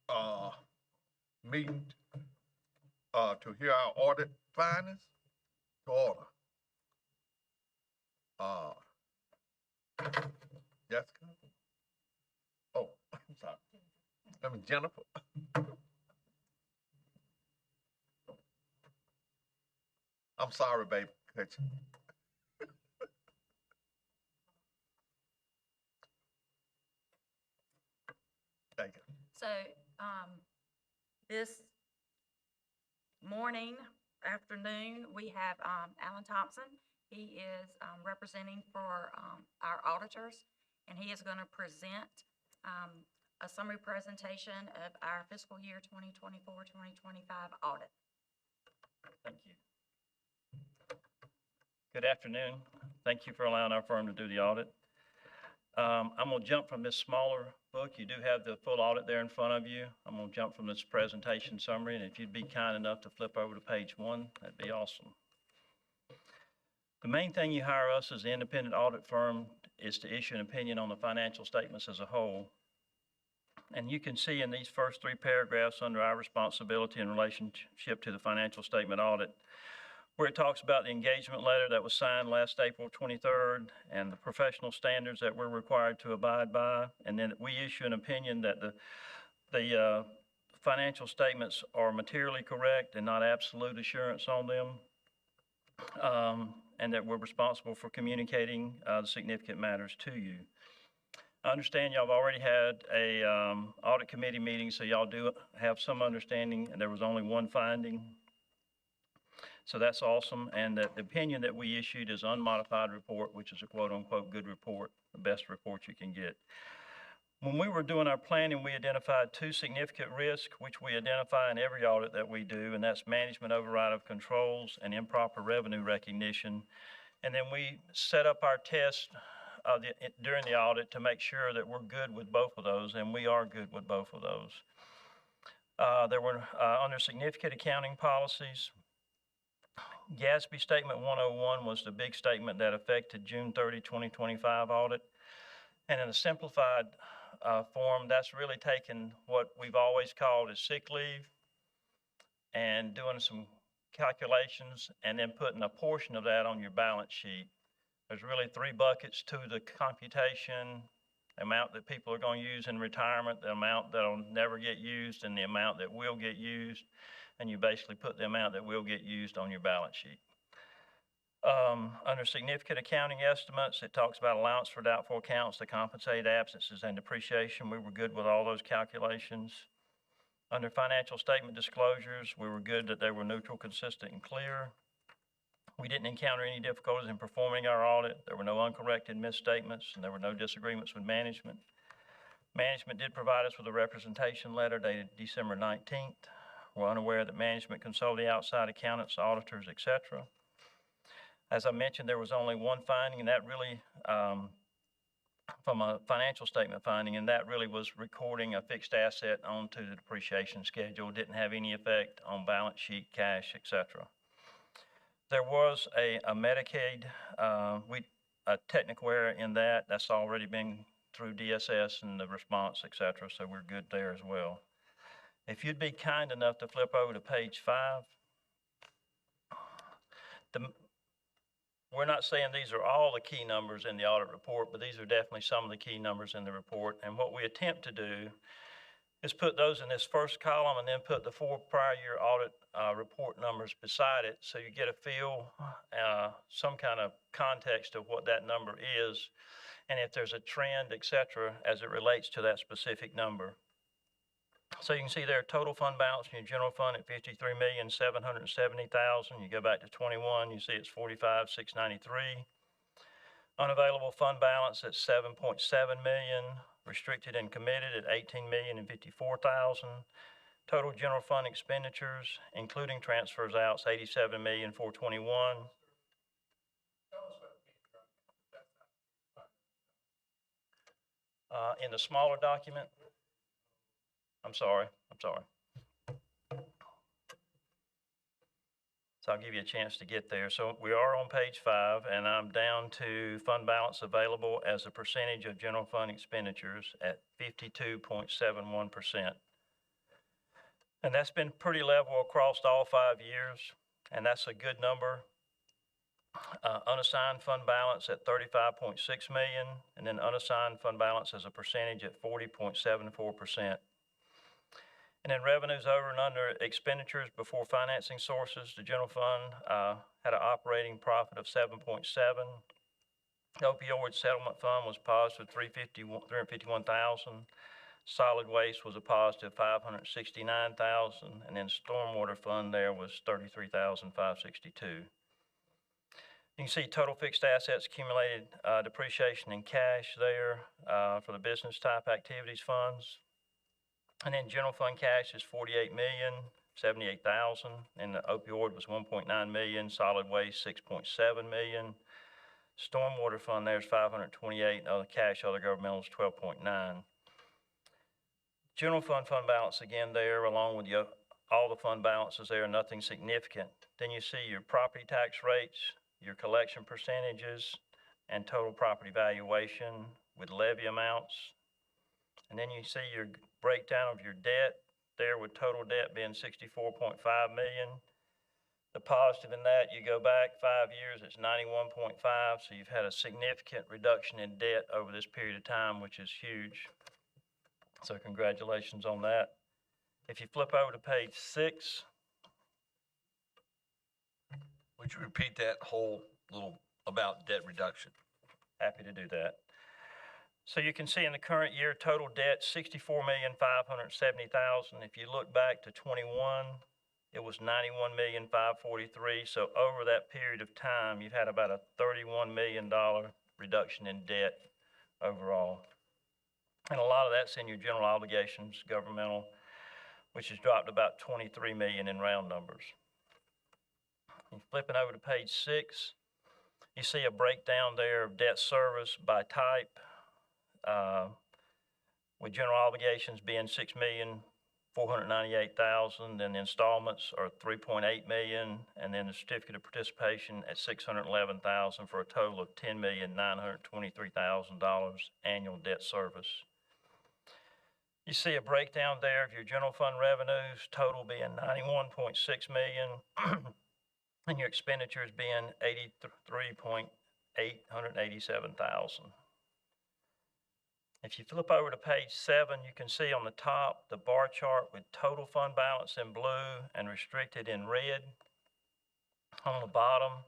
uh, meeting to hear our audit findings to order. Uh, Jessica? Oh, I'm sorry. I mean, Jennifer. I'm sorry, baby. Thank you. So this morning, afternoon, we have Alan Thompson. He is representing for our auditors, and he is going to present a summary presentation of our fiscal year 2024-2025 audit. Thank you. Good afternoon. Thank you for allowing our firm to do the audit. I'm going to jump from this smaller book. You do have the full audit there in front of you. I'm going to jump from this presentation summary, and if you'd be kind enough to flip over to page 1, that'd be awesome. The main thing you hire us as the independent audit firm is to issue an opinion on the financial statements as a whole. And you can see in these first 3 paragraphs under our responsibility in relationship to the financial statement audit, where it talks about the engagement letter that was signed last April 23rd and the professional standards that we're required to abide by. And then we issue an opinion that the financial statements are materially correct and not absolute assurance on them. And that we're responsible for communicating the significant matters to you. I understand y'all have already had a audit committee meeting, so y'all do have some understanding, and there was only one finding. So that's awesome, and that the opinion that we issued is unmodified report, which is a quote-unquote good report, the best report you can get. When we were doing our planning, we identified 2 significant risks, which we identify in every audit that we do, and that's management override of controls and improper revenue recognition. And then we set up our test during the audit to make sure that we're good with both of those, and we are good with both of those. There were under significant accounting policies, GASB Statement 101 was the big statement that affected June 30, 2025 audit. And in a simplified form, that's really taking what we've always called as sick leave and doing some calculations and then putting a portion of that on your balance sheet. There's really 3 buckets to the computation: the amount that people are going to use in retirement, the amount that'll never get used, and the amount that will get used. And you basically put the amount that will get used on your balance sheet. Under significant accounting estimates, it talks about allowance for doubtful accounts to compensate absences and depreciation. We were good with all those calculations. Under financial statement disclosures, we were good that they were neutral, consistent, and clear. We didn't encounter any difficulties in performing our audit. There were no uncorrected misstatements, and there were no disagreements with management. Management did provide us with a representation letter dated December 19th. We're unaware that management consulted outside accountants, auditors, etc. As I mentioned, there was only one finding, and that really, from a financial statement finding, and that really was recording a fixed asset onto the depreciation schedule. It didn't have any effect on balance sheet, cash, etc. There was a Medicaid, a technical error in that. That's already been through DSS and the response, etc. So we're good there as well. If you'd be kind enough to flip over to page 5. We're not saying these are all the key numbers in the audit report, but these are definitely some of the key numbers in the report. And what we attempt to do is put those in this first column and then put the 4 prior year audit report numbers beside it, so you get a feel, some kind of context of what that number is, and if there's a trend, etc., as it relates to that specific number. So you can see there, total fund balance in your general fund at $53,770,000. You go back to 21, you see it's $45,693. Unavailable fund balance at $7.7 million. Restricted and committed at $18,054,000. Total general fund expenditures, including transfers out, $87,421,000. In the smaller document. I'm sorry. So I'll give you a chance to get there. So we are on page 5, and I'm down to fund balance available as a percentage of general fund expenditures at 52.71%. And that's been pretty level across all 5 years, and that's a good number. Unassigned fund balance at 35.6 million, and then unassigned fund balance as a percentage at 40.74%. And then revenues over and under expenditures before financing sources. The general fund had an operating profit of 7.7. The opioid settlement fund was positive 351,000. Solid waste was a positive 569,000, and then stormwater fund there was 33,562. You can see total fixed assets, accumulated depreciation and cash there for the business type activities funds. And then general fund cash is 48,078,000, and the opioid was 1.9 million, solid waste 6.7 million. Stormwater fund there is 528, and other cash, other governmental is 12.9. General fund balance again there, along with all the fund balances there, nothing significant. Then you see your property tax rates, your collection percentages, and total property valuation with levy amounts. And then you see your breakdown of your debt there, with total debt being 64.5 million. The positive in that, you go back 5 years, it's 91.5, so you've had a significant reduction in debt over this period of time, which is huge. So congratulations on that. If you flip over to page 6. Would you repeat that whole little about debt reduction? Happy to do that. So you can see in the current year, total debt, $64,570,000. If you look back to 21, it was $91,543,000. So over that period of time, you've had about a $31 million reduction in debt overall. And a lot of that's in your general obligations, governmental, which has dropped about 23 million in round numbers. And flipping over to page 6, you see a breakdown there of debt service by type, with general obligations being 6,498,000, and installments are 3.8 million, and then the certificate of participation at 611,000 for a total of $10,923,000 annual debt service. You see a breakdown there of your general fund revenues, total being 91.6 million, and your expenditures being 83,887,000. If you flip over to page 7, you can see on the top the bar chart with total fund balance in blue and restricted in red. On the bottom,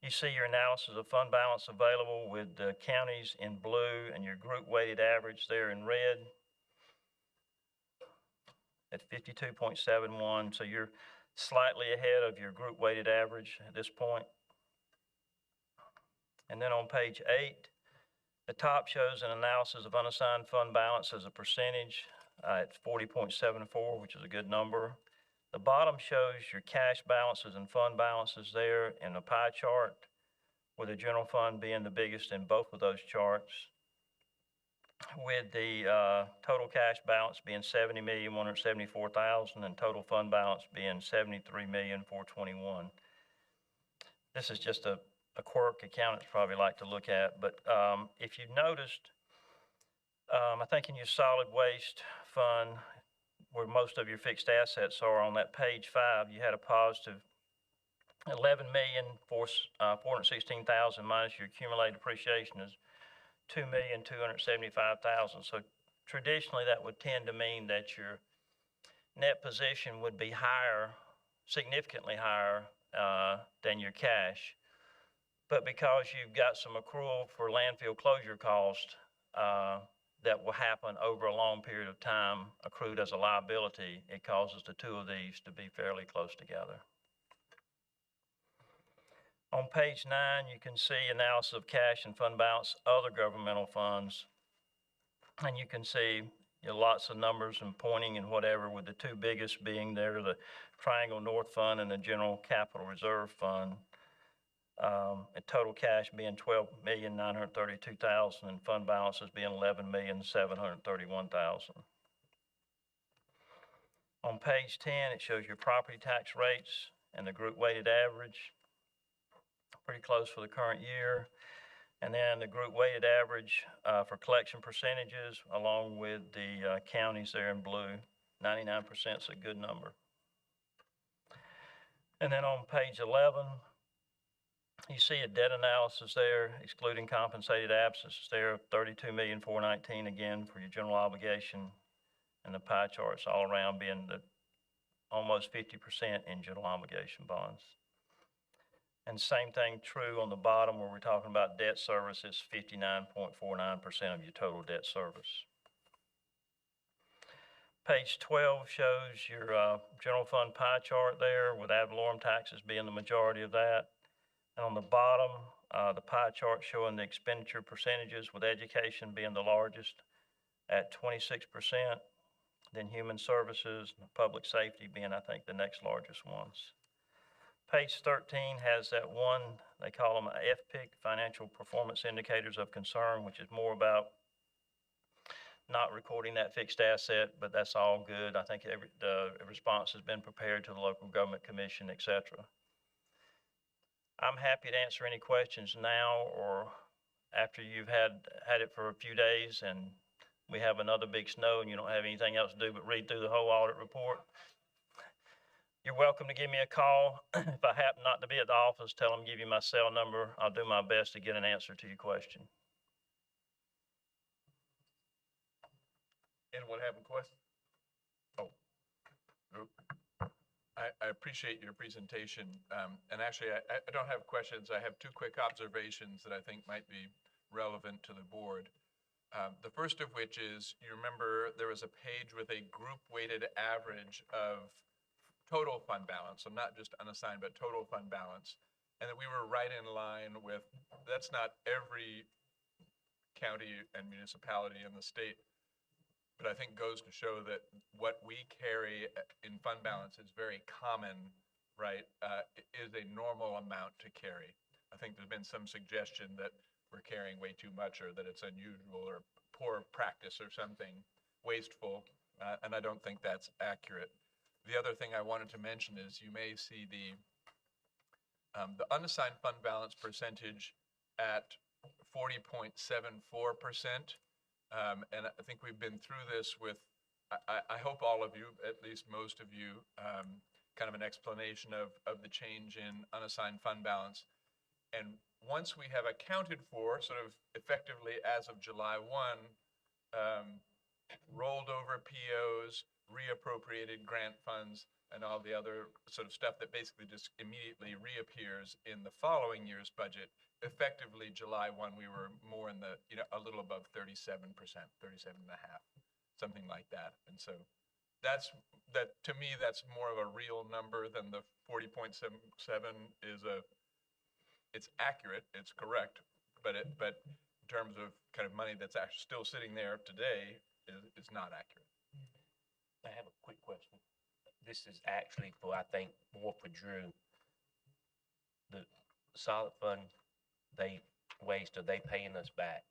you see your analysis of fund balance available with the counties in blue and your group weighted average there in red at 52.71. So you're slightly ahead of your group weighted average at this point. And then on page 8, the top shows an analysis of unassigned fund balance as a percentage at 40.74, which is a good number. The bottom shows your cash balances and fund balances there in the pie chart, with the general fund being the biggest in both of those charts, with the total cash balance being 70,174,000 and total fund balance being 73,421,000. This is just a quirk accountants probably like to look at, but if you noticed, I think in your solid waste fund, where most of your fixed assets are on that page 5, you had a positive 11,416,000 minus your accumulated depreciation is 2,275,000. So traditionally that would tend to mean that your net position would be higher, significantly higher than your cash. But because you've got some accrual for landfill closure cost that will happen over a long period of time, accrued as a liability, it causes the two of these to be fairly close together. On page 9, you can see analysis of cash and fund balance, other governmental funds. And you can see lots of numbers and pointing and whatever, with the two biggest being there, the Triangle North Fund and the General Capital Reserve Fund. And total cash being 12,932,000 and fund balances being 11,731,000. On page 10, it shows your property tax rates and the group weighted average, pretty close for the current year. And then the group weighted average for collection percentages, along with the counties there in blue. 99% is a good number. And then on page 11, you see a debt analysis there, excluding compensated absences there of $32,419,000 again for your general obligation, and the pie charts all around being the almost 50% in general obligation bonds. And same thing true on the bottom where we're talking about debt service is 59.49% of your total debt service. Page 12 shows your general fund pie chart there with ad valorem taxes being the majority of that. And on the bottom, the pie chart showing the expenditure percentages with education being the largest at 26%, then human services and public safety being, I think, the next largest ones. Page 13 has that one, they call them FPIC, Financial Performance Indicators of Concern, which is more about not recording that fixed asset, but that's all good. I think the response has been prepared to the local government commission, et cetera. I'm happy to answer any questions now or after you've had it for a few days and we have another big snow and you don't have anything else to do but read through the whole audit report. You're welcome to give me a call. If I happen not to be at the office, tell them, give you my cell number. I'll do my best to get an answer to your question. Anyone have a question? Oh, I appreciate your presentation. And actually, I don't have questions. I have two quick observations that I think might be relevant to the board. The first of which is, you remember there was a page with a group-weighted average of total fund balance, so not just unassigned, but total fund balance, and that we were right in line with, that's not every county and municipality in the state, but I think goes to show that what we carry in fund balance is very common, right? Is a normal amount to carry. I think there's been some suggestion that we're carrying way too much or that it's unusual or poor practice or something wasteful, and I don't think that's accurate. The other thing I wanted to mention is you may see the unassigned fund balance percentage at 40.74%. And I think we've been through this with, I hope all of you, at least most of you, kind of an explanation of the change in unassigned fund balance. And once we have accounted for, sort of effectively as of July 1, rolled over POs, reappropriated grant funds, and all the other sort of stuff that basically just immediately reappears in the following year's budget. Effectively, July 1, we were more in the, a little above 37%, 37.5%, something like that. And so to me, that's more of a real number than the 40.77 is it's accurate, it's correct, but in terms of kind of money that's actually still sitting there today is not accurate. I have a quick question. This is actually for, I think, more for Drew. The solid fund, waste, are they paying us back?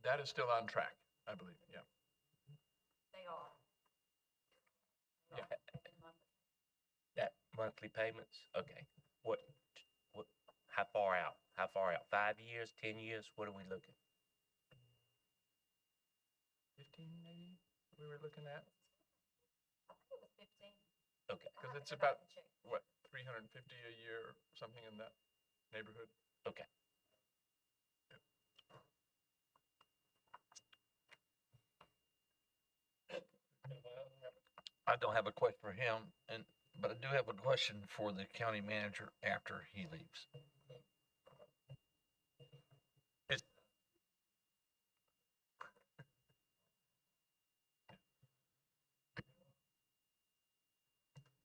That is still on track, I believe, yeah. They are. Yeah. That monthly payments? Okay. What, how far out? 5 years, 10 years? What are we looking? 15 maybe we were looking at? I think it was 15. Okay. Because it's about, what, 350 a year, something in that neighborhood? Okay. I don't have a question for him, but I do have a question for the county manager after he leaves.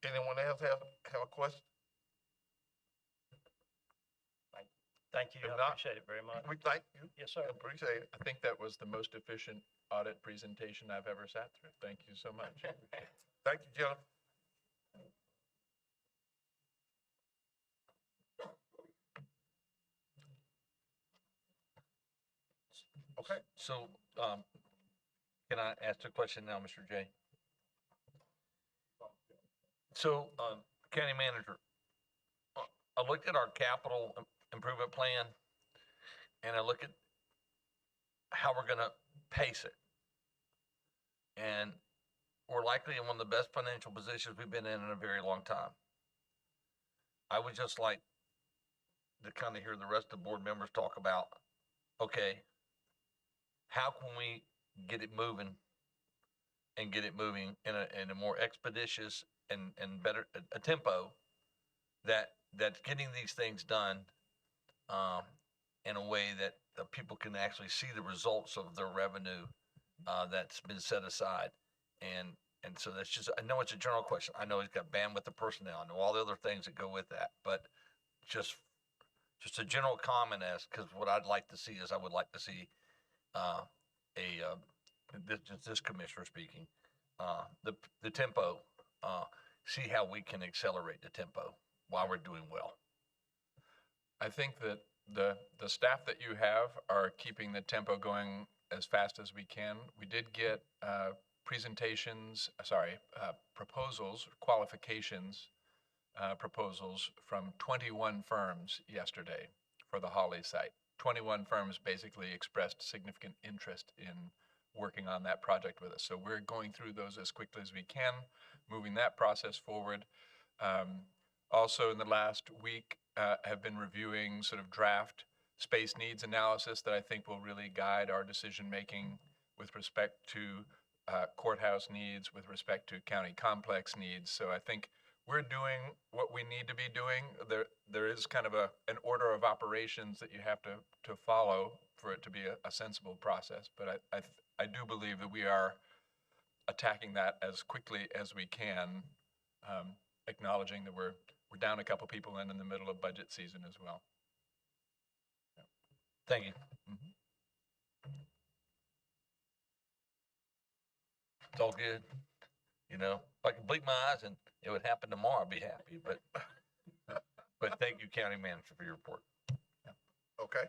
Anyone else have a question? Thank you. If I not, appreciate it very much. We thank you. Yes, sir. Appreciate it. I think that was the most efficient audit presentation I've ever sat through. Thank you so much. Thank you, gentlemen. Okay, so can I ask a question now, Mr. J? So, County Manager, I looked at our capital improvement plan and I look at how we're gonna pace it. And we're likely in one of the best financial positions we've been in a very long time. I would just like to kind of hear the rest of the board members talk about, okay, how can we get it moving and get it moving in a more expeditious and better a tempo that's getting these things done in a way that the people can actually see the results of their revenue that's been set aside. And so that's just, I know it's a general question. I know he's got bandwidth of personnel. I know all the other things that go with that, but just a general comment as, because what I'd like to see is I would like to see this commissioner speaking, the tempo, see how we can accelerate the tempo while we're doing well. I think that the staff that you have are keeping the tempo going as fast as we can. We did get proposals, qualifications, proposals from 21 firms yesterday for the Holly site. 21 firms basically expressed significant interest in working on that project with us. So we're going through those as quickly as we can, moving that process forward. Also in the last week, have been reviewing sort of draft space needs analysis that I think will really guide our decision-making with respect to courthouse needs, with respect to county complex needs. So I think we're doing what we need to be doing. There is kind of an order of operations that you have to follow for it to be a sensible process. But I do believe that we are attacking that as quickly as we can, acknowledging that we're down a couple people in the middle of budget season as well. Thank you. It's all good. You know, if I can blink my eyes and it would happen tomorrow, I'd be happy. But thank you, County Manager, for your report. Okay.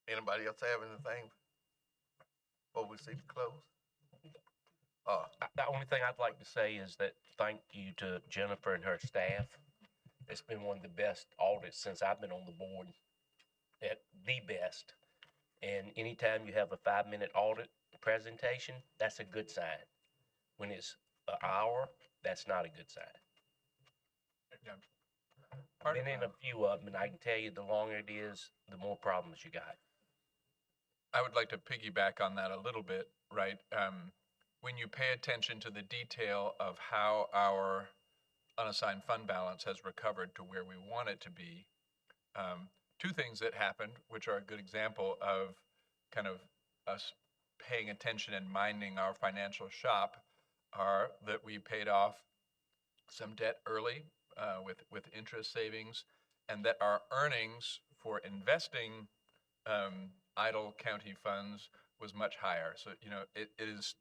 Anybody else have anything before we seek to close? The only thing I'd like to say is that thank you to Jennifer and her staff. It's been one of the best audits since I've been on the board, at the best. And anytime you have a 5-minute audit presentation, that's a good sign. When it's an hour, that's not a good sign. Yeah. I've been in a few of them, and I can tell you the longer it is, the more problems you got. I would like to piggyback on that a little bit, right? When you pay attention to the detail of how our unassigned fund balance has recovered to where we want it to be, two things that happened, which are a good example of kind of us paying attention and minding our financial shop, are that we paid off some debt early with interest savings, and that our earnings for investing idle county funds was much higher. So, you know, it is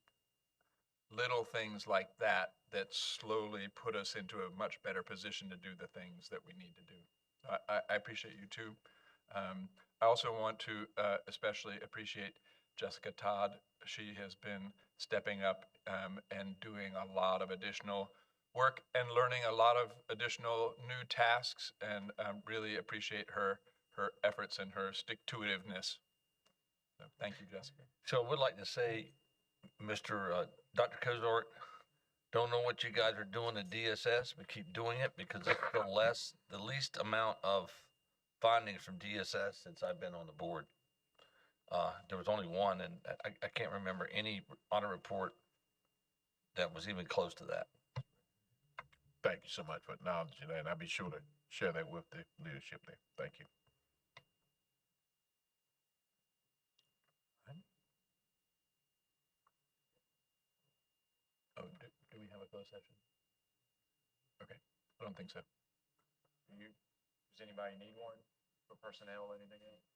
little things like that that slowly put us into a much better position to do the things that we need to do. I appreciate you too. I also want to especially appreciate Jessica Todd. She has been stepping up and doing a lot of additional work and learning a lot of additional new tasks, and really appreciate her efforts and her stick-to-itiveness. So thank you, Jessica. So I would like to say, Dr. Kozart, don't know what you guys are doing at DSS, but keep doing it, because it's the least amount of findings from DSS since I've been on the board. There was only one, and I can't remember any audit report that was even close to that. Thank you so much for acknowledging that, and I'll be sure to share that with the leadership there. Thank you. Oh, do we have a closed session? Okay, I don't think so. Does anybody need one for personnel or anything else?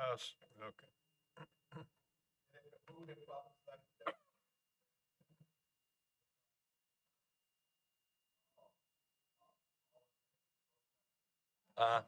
Okay. Uh,